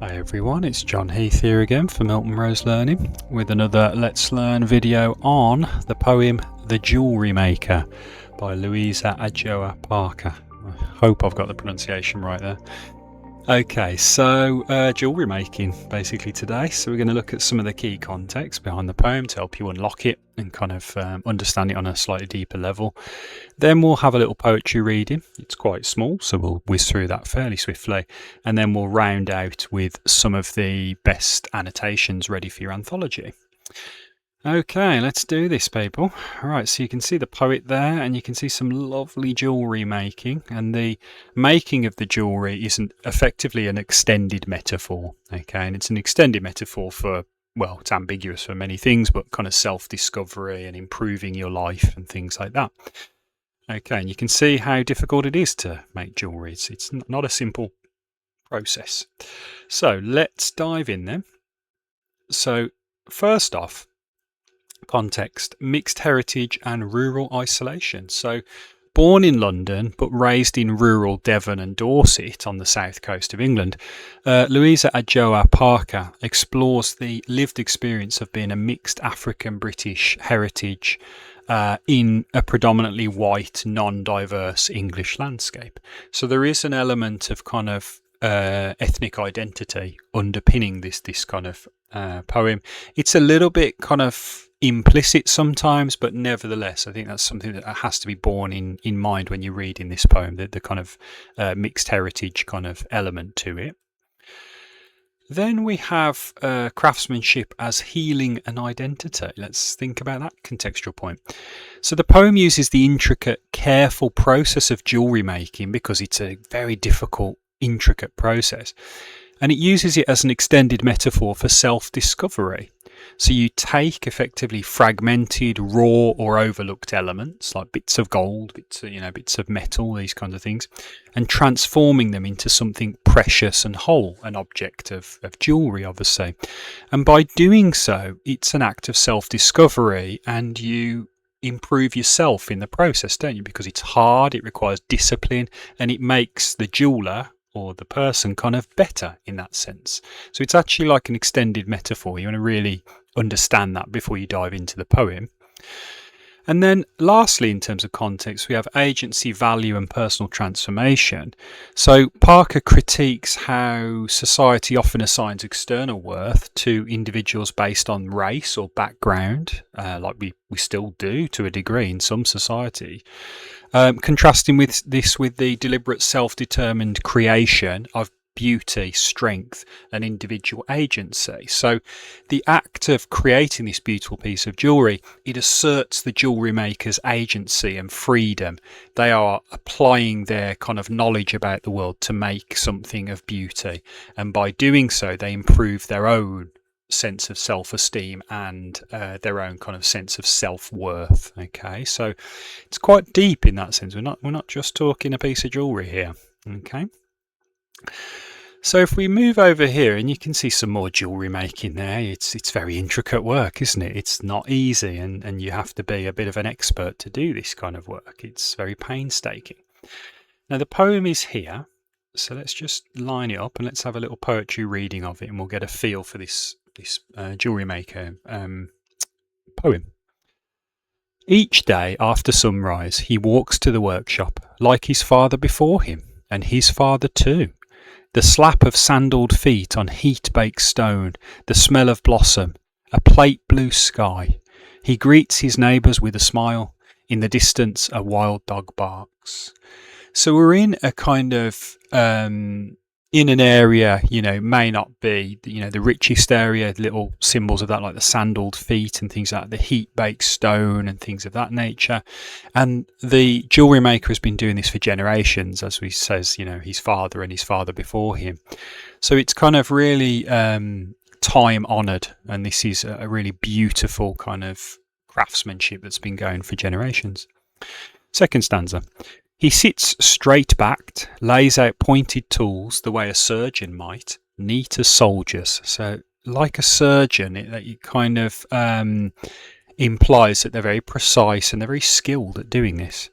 Hi everyone, it's John Heath here again for MiltonRose Learning with another Let's Learn video on the poem The Jewellery Maker by Louisa Adjoa Parker. I hope I've got the pronunciation right there. Okay, so jewellery making basically today. So we're going to look at some of the key context behind the poem to help you unlock it and kind of understand it on a slightly deeper level. Then we'll have a little poetry reading. It's quite small, so we'll whiz through that fairly swiftly. And then we'll round out with some of the best annotations ready for your anthology. Okay, let's do this, people. All right, so you can see the poet there, and you can see some lovely jewellery making, and the making of the jewellery isn't effectively an extended metaphor, okay, and it's an extended metaphor for, well, it's ambiguous for many things, but kind of self-discovery and improving your life and things like that. Okay, and you can see how difficult it is to make jewellery. It's not a simple process. So let's dive in then. So first off, context: mixed heritage and rural isolation. So born in London but raised in rural Devon and Dorset on the south coast of England, Louisa Adjoa Parker explores the lived experience of being a mixed African-British heritage in a predominantly white, non-diverse English landscape. So there is an element of kind of ethnic identity underpinning this kind of poem. It's a little bit kind of implicit sometimes, but nevertheless I think that's something that has to be borne in mind when you're reading this poem, the kind of mixed heritage kind of element to it. Then we have craftsmanship as healing and identity. Let's think about that contextual point. So the poem uses the intricate, careful process of jewellery making because it's a very difficult, intricate process, and it uses it as an extended metaphor for self-discovery. So you take effectively fragmented, raw or overlooked elements like bits of gold, bits of metal, these kinds of things, and transforming them into something precious and whole, an object of jewellery, obviously. And by doing so, it's an act of self-discovery, and you improve yourself in the process, don't you? Because it's hard, it requires discipline, and it makes the jeweller or the person kind of better in that sense. So it's actually like an extended metaphor. You want to really understand that before you dive into the poem. And then lastly, in terms of context, we have agency, value and personal transformation. So Parker critiques how society often assigns external worth to individuals based on race or background, like we still do to a degree in some society, contrasting with the deliberate self-determined creation of beauty, strength and individual agency. So the act of creating this beautiful piece of jewellery, it asserts the jewellery maker's agency and freedom. They are applying their kind of knowledge about the world to make something of beauty, and by doing so they improve their own sense of self-esteem and their own kind of sense of self-worth. Okay, so it's quite deep in that sense. We're not just talking a piece of jewellery here. Okay, so if we move over here, and you can see some more jewellery making there, it's very intricate work, isn't it? It's not easy, and you have to be a bit of an expert to do this kind of work. It's very painstaking. Now the poem is here, so let's just line it up and let's have a little poetry reading of it, and we'll get a feel for this jewellery maker poem. Each day after sunrise he walks to the workshop like his father before him, and his father too. The slap of sandalled feet on heat-baked stone, the smell of blossom, a plate blue sky. He greets his neighbours with a smile. In the distance a wild dog barks. So we're in a kind of in an area, may not be, the richest area, little symbols of that, like the sandalled feet and things like that, the heat-baked stone and things of that nature. And the jewellery maker has been doing this for generations, as he says, his father and his father before him. So it's kind of really time-honoured, and this is a really beautiful kind of craftsmanship that's been going for generations. Second stanza. He sits straight-backed, lays out pointed tools the way a surgeon might, neat as soldiers. So like a surgeon, it kind of implies that they're very precise and they're very skilled at doing this.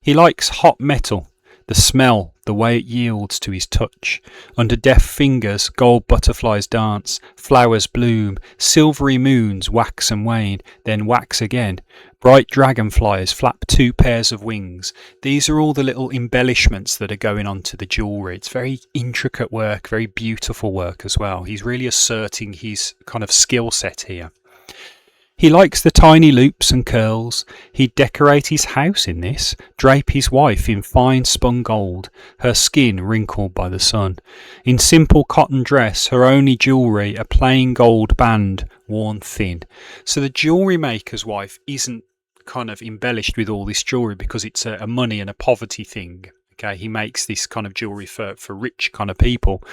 He likes hot metal, the smell the way it yields to his touch. Under deft fingers, gold butterflies dance, flowers bloom, silvery moons wax and wane, then wax again. Bright dragonflies flap 2 pairs of wings. These are all the little embellishments that are going onto the jewellery. It's very intricate work, very beautiful work as well. He's really asserting his kind of skill set here. He likes the tiny loops and curls. He'd decorate his house in this, drape his wife in fine spun gold, her skin wrinkled by the sun. In simple cotton dress, her only jewellery, a plain gold band worn thin. So the jewellery maker's wife isn't kind of embellished with all this jewellery because it's a money and a poverty thing. Okay, he makes this kind of jewellery for rich kind of people.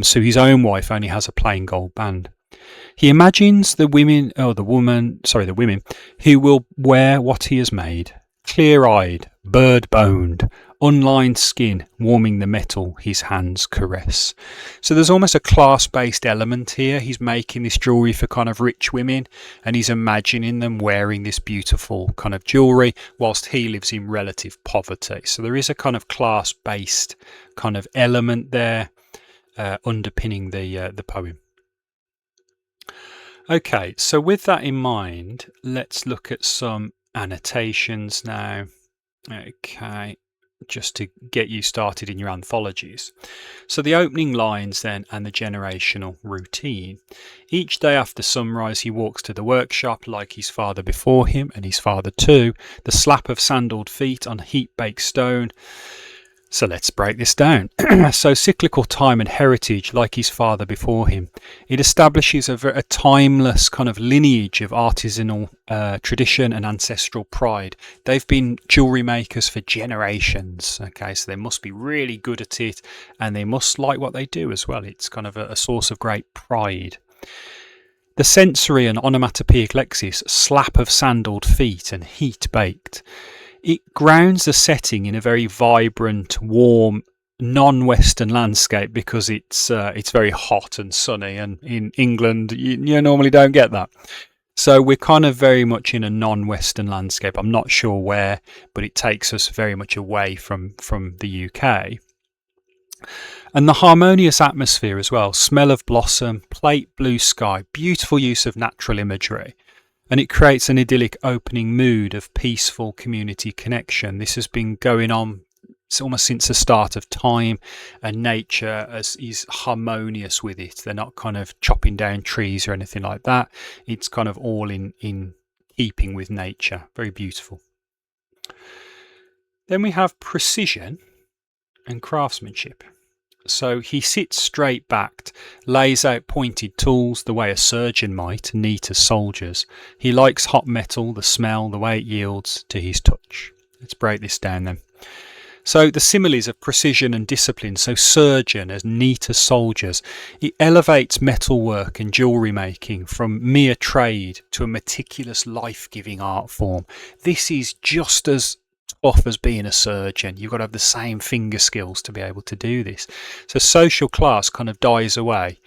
So his own wife only has a plain gold band. He imagines the women who will wear what he has made. Clear-eyed, bird-boned, unlined skin warming the metal his hands caress. So there's almost a class-based element here. He's making this jewellery for kind of rich women and he's imagining them wearing this beautiful kind of jewellery whilst he lives in relative poverty. So there is a kind of class-based kind of element there underpinning the poem. Okay, so with that in mind, let's look at some annotations now. Okay, just to get you started in your anthologies. So the opening lines then and the generational routine. Each day after sunrise he walks to the workshop like his father before him and his father too, the slap of sandaled feet on heat-baked stone. So let's break this down. So cyclical time and heritage like his father before him. It establishes a timeless kind of lineage of artisanal tradition and ancestral pride. They've been jewellery makers for generations. Okay, so they must be really good at it and they must like what they do as well. It's kind of a source of great pride. The sensory and onomatopoeic lexis, slap of sandaled feet and heat baked. It grounds the setting in a very vibrant, warm, non-Western landscape because it's very hot and sunny, and in England you normally don't get that. So we're kind of very much in a non-Western landscape. I'm not sure where, but it takes us very much away from the UK. And the harmonious atmosphere as well, smell of blossom, plate blue sky, beautiful use of natural imagery. And it creates an idyllic opening mood of peaceful community connection. This has been going on almost since the start of time, and nature is harmonious with it. They're not kind of chopping down trees or anything like that. It's kind of all in keeping with nature. Very beautiful. Then we have precision and craftsmanship. So he sits straight backed, lays out pointed tools the way a surgeon might, neat as soldiers. He likes hot metal, the smell, the way it yields to his touch. Let's break this down then. So the similes of precision and discipline, so surgeon as neat as soldiers. It elevates metalwork and jewellery making from mere trade to a meticulous life-giving art form. This is just as tough as being a surgeon. You've got to have the same finger skills to be able to do this. So social class kind of dies away.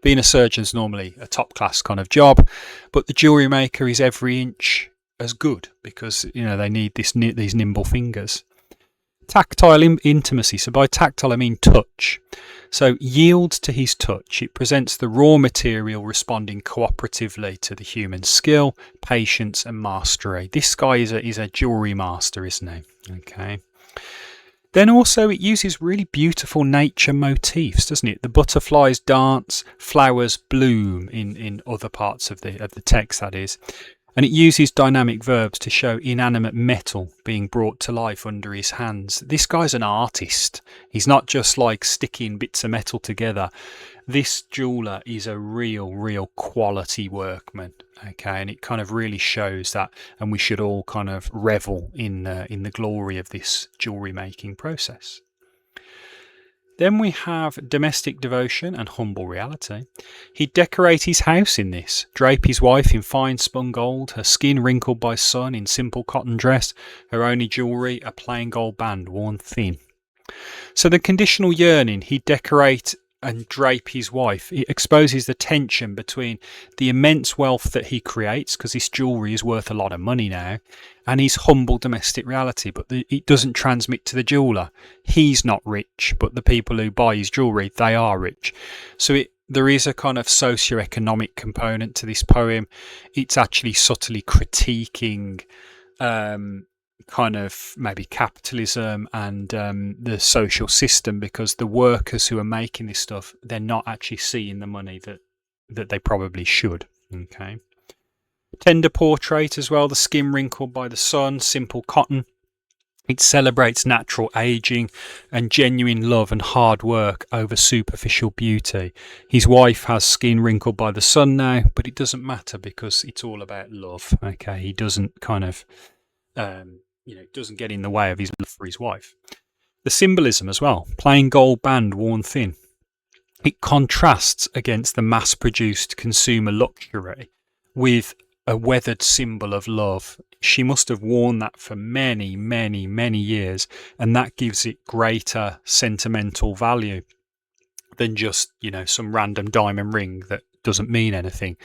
Being a surgeon is normally a top class kind of job, but the jewellery maker is every inch as good because they need these nimble fingers. Tactile intimacy. So by tactile I mean touch. So yields to his touch. It presents the raw material responding cooperatively to the human skill, patience and mastery. This guy is a jewellery master, isn't he? Okay. Then also it uses really beautiful nature motifs, doesn't it? The butterflies dance, flowers bloom in other parts of the text, that is. And it uses dynamic verbs to show inanimate metal being brought to life under his hands. This guy's an artist. He's not just like sticking bits of metal together. This jeweller is a real quality workman. Okay, and it kind of really shows that, and we should all kind of revel in the glory of this jewellery making process. Then we have domestic devotion and humble reality. He'd decorate his house in this, drape his wife in fine spun gold, her skin wrinkled by sun in simple cotton dress, her only jewellery, a plain gold band worn thin. So the conditional yearning, he'd decorate and drape his wife. It exposes the tension between the immense wealth that he creates, because his jewellery is worth a lot of money now, and his humble domestic reality. But it doesn't transmit to the jeweller. He's not rich, but the people who buy his jewellery, they are rich. So there is a kind of socio-economic component to this poem. It's actually subtly critiquing kind of maybe capitalism and the social system, because the workers who are making this stuff, they're not actually seeing the money that they probably should. Okay. Tender portrait as well, the skin wrinkled by the sun, simple cotton. It celebrates natural aging and genuine love and hard work over superficial beauty. His wife has skin wrinkled by the sun now, but it doesn't matter because it's all about love. Okay, he doesn't kind of it doesn't get in the way of his love for his wife. The symbolism as well, plain gold band worn thin. It contrasts against the mass-produced consumer luxury with a weathered symbol of love. She must have worn that for many, many, many years, and that gives it greater sentimental value than just, some random diamond ring that doesn't mean anything.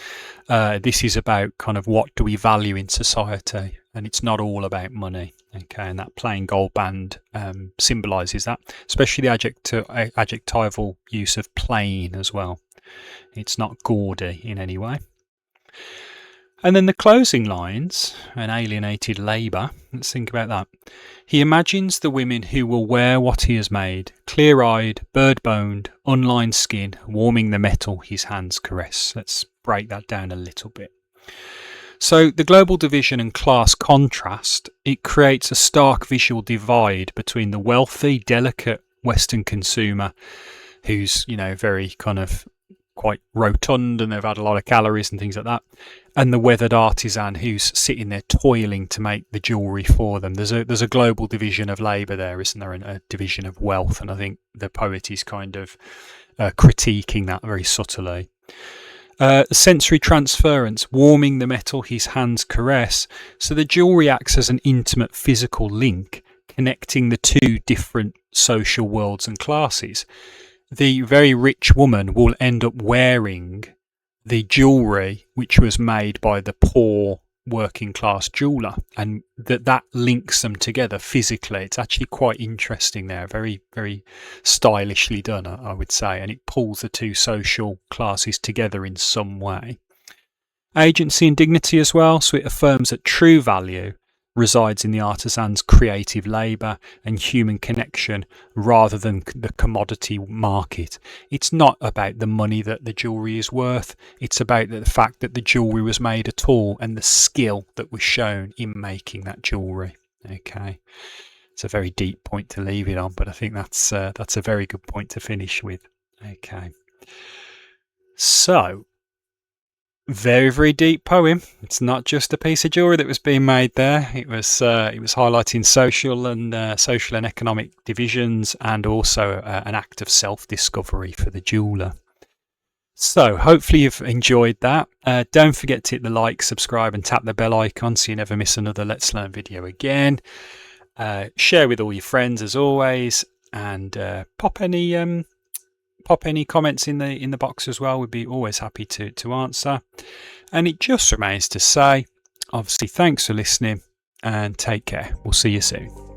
This is about kind of what do we value in society, and it's not all about money. Okay, and that plain gold band symbolises that, especially the adjectival use of plain as well. It's not gaudy in any way. And then the closing lines, an alienated labour. Let's think about that. He imagines the women who will wear what he has made, clear-eyed, bird-boned, unlined skin, warming the metal his hands caress. Let's break that down a little bit. So the global division and class contrast, it creates a stark visual divide between the wealthy, delicate Western consumer who's, very kind of quite rotund and they've had a lot of calories and things like that, and the weathered artisan who's sitting there toiling to make the jewellery for them. There's a global division of labour there, isn't there, and a division of wealth, and I think the poet is kind of critiquing that very subtly. Sensory transference, warming the metal his hands caress. So the jewellery acts as an intimate physical link connecting the two different social worlds and classes. The very rich woman will end up wearing the jewellery which was made by the poor working class jeweller, and that links them together physically. It's actually quite interesting there, very, very stylishly done, I would say, and it pulls the two social classes together in some way. Agency and dignity as well, so it affirms that true value resides in the artisan's creative labour and human connection rather than the commodity market. It's not about the money that the jewellery is worth, it's about the fact that the jewellery was made at all and the skill that was shown in making that jewellery. Okay, it's a very deep point to leave it on, but I think that's a very good point to finish with. Okay, so very, very deep poem. It's not just a piece of jewellery that was being made there. It was highlighting social and economic divisions, and also an act of self-discovery for the jeweller. So hopefully you've enjoyed that. Don't forget to hit the like, subscribe and tap the bell icon so you never miss another Let's Learn video again. Share with all your friends as always, and pop any comments in the box as well. We'd be always happy to answer. And it just remains to say, obviously, thanks for listening and take care. We'll see you soon.